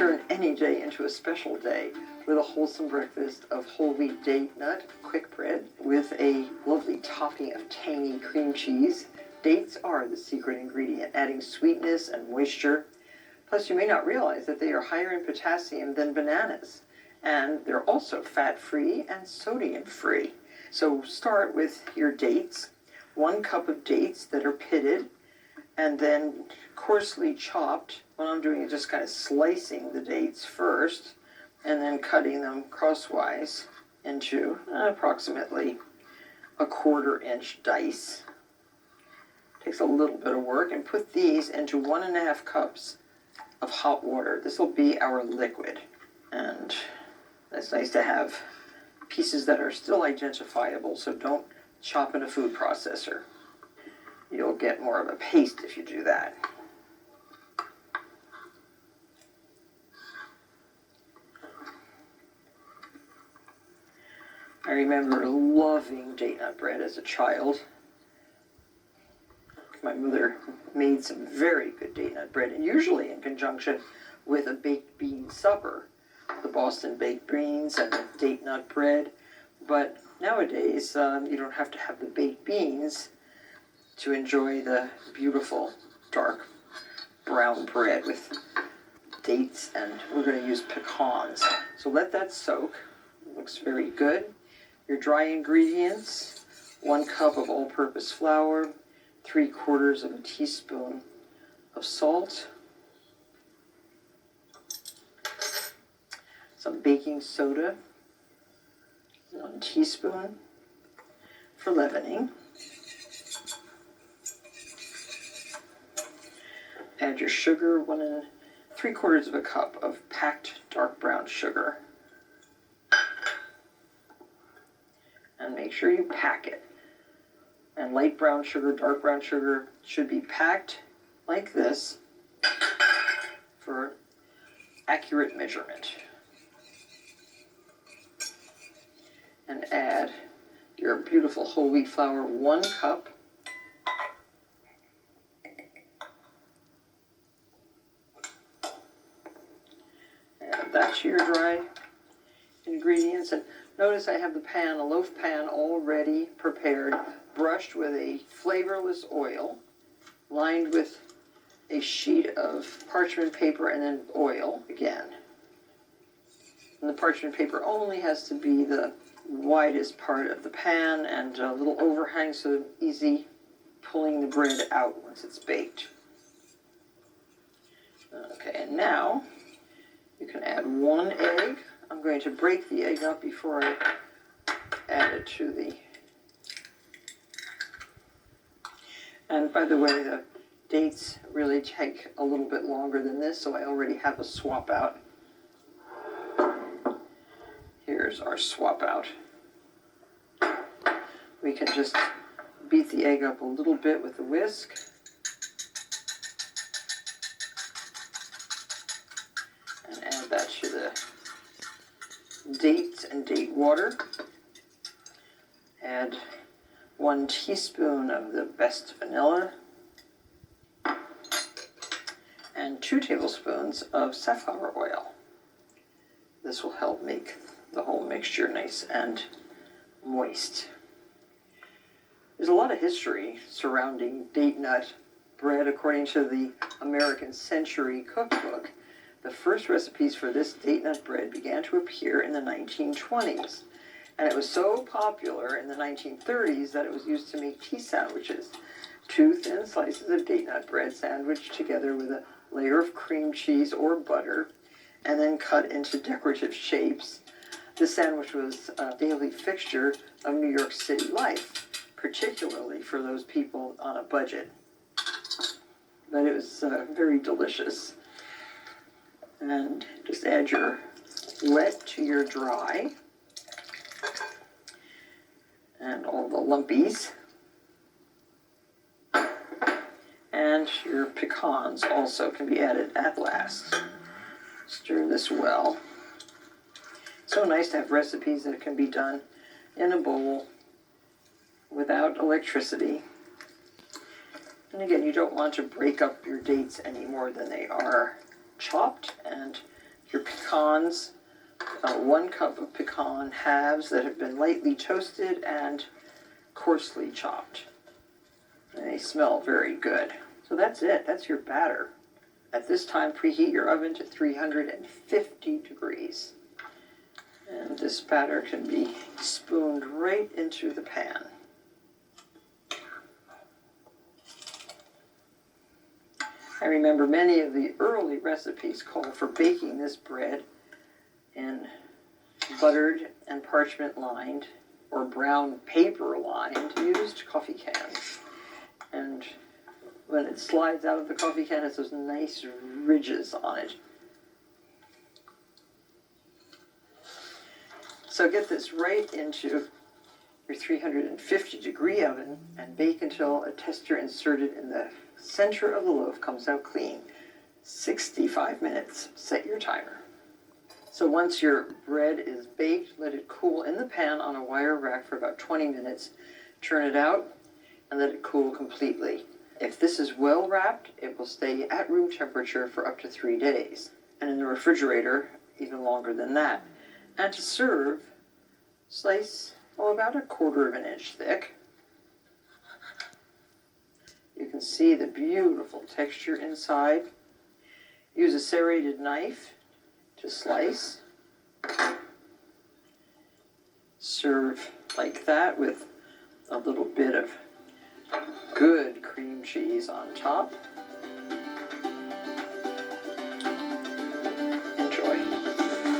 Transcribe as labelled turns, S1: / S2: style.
S1: turn any day into a special day with a wholesome breakfast of whole wheat date nut quick bread with a lovely topping of tangy cream cheese. Dates are the secret ingredient, adding sweetness and moisture. Plus, you may not realize that they are higher in potassium than bananas, and they're also fat-free and sodium-free. So start with your dates, 1 cup of dates that are pitted, and then coarsely chopped. What I'm doing is just kind of slicing the dates first, and then cutting them crosswise into approximately a 1/4 inch dice. Takes a little bit of work, and put these into 1½ cups of hot water. This will be our liquid, and it's nice to have pieces that are still identifiable, so don't chop in a food processor. You'll get more of a paste if you do that. I remember loving date nut bread as a child. My mother made some very good date nut bread, and usually in conjunction with a baked bean supper, the Boston baked beans and the date nut bread. But nowadays, you don't have to have the baked beans to enjoy the beautiful dark brown bread with dates, and we're going to use pecans. So let that soak. It looks very good. Your dry ingredients: 1 cup of all-purpose flour, 3/4 of a teaspoon of salt, some baking soda, 1 teaspoon for leavening. Add your sugar, 1 3/4 of a cup of packed dark brown sugar. And make sure you pack it. And light brown sugar, dark brown sugar should be packed like this for accurate measurement. And add your beautiful whole wheat flour, 1 cup. Add that to your dry ingredients. And notice I have the pan, a loaf pan, already prepared, brushed with a flavorless oil, lined with a sheet of parchment paper, and then oil again. And the parchment paper only has to be the widest part of the pan and a little overhang, so easy pulling the bread out once it's baked. Okay, and now you can add 1 egg. I'm going to break the egg up before I add it to the... And by the way, the dates really take a little bit longer than this, so I already have a swap out. Here's our swap out. We can just beat the egg up a little bit with the whisk. And add that to the dates and date water. Add 1 teaspoon of the best vanilla. And 2 tablespoons of safflower oil. This will help make the whole mixture nice and moist. There's a lot of history surrounding date nut bread. According to the American Century Cookbook, the first recipes for this date nut bread began to appear in the 1920s. And it was so popular in the 1930s that it was used to make tea sandwiches. 2 thin slices of date nut bread sandwiched together with a layer of cream cheese or butter, and then cut into decorative shapes. The sandwich was a daily fixture of New York City life, particularly for those people on a budget. But it was very delicious. And just add your wet to your dry, and all the lumpies. And your pecans also can be added at last. Stir this well. So nice to have recipes that can be done in a bowl without electricity. And again, you don't want to break up your dates any more than they are chopped, and pecans, 1 cup of pecan halves that have been lightly toasted and coarsely chopped. And they smell very good. So that's it. That's your batter. At this time, preheat your oven to 350 degrees. And this batter can be spooned right into the pan. I remember many of the early recipes call for baking this bread in buttered and parchment lined or brown paper lined used coffee cans. And when it slides out of the coffee can, it's those nice ridges on it. So get this right into your 350 degree oven and bake until a tester inserted in the center of the loaf comes out clean. 65 minutes. Set your timer. So once your bread is baked, let it cool in the pan on a wire rack for about 20 minutes. Turn it out and let it cool completely. If this is well wrapped, it will stay at room temperature for up to 3 days, and in the refrigerator even longer than that. And to serve, slice about 1/4 inch thick. You can see the beautiful texture inside. Use a serrated knife to slice. Serve like that with a little bit of good cream cheese on top.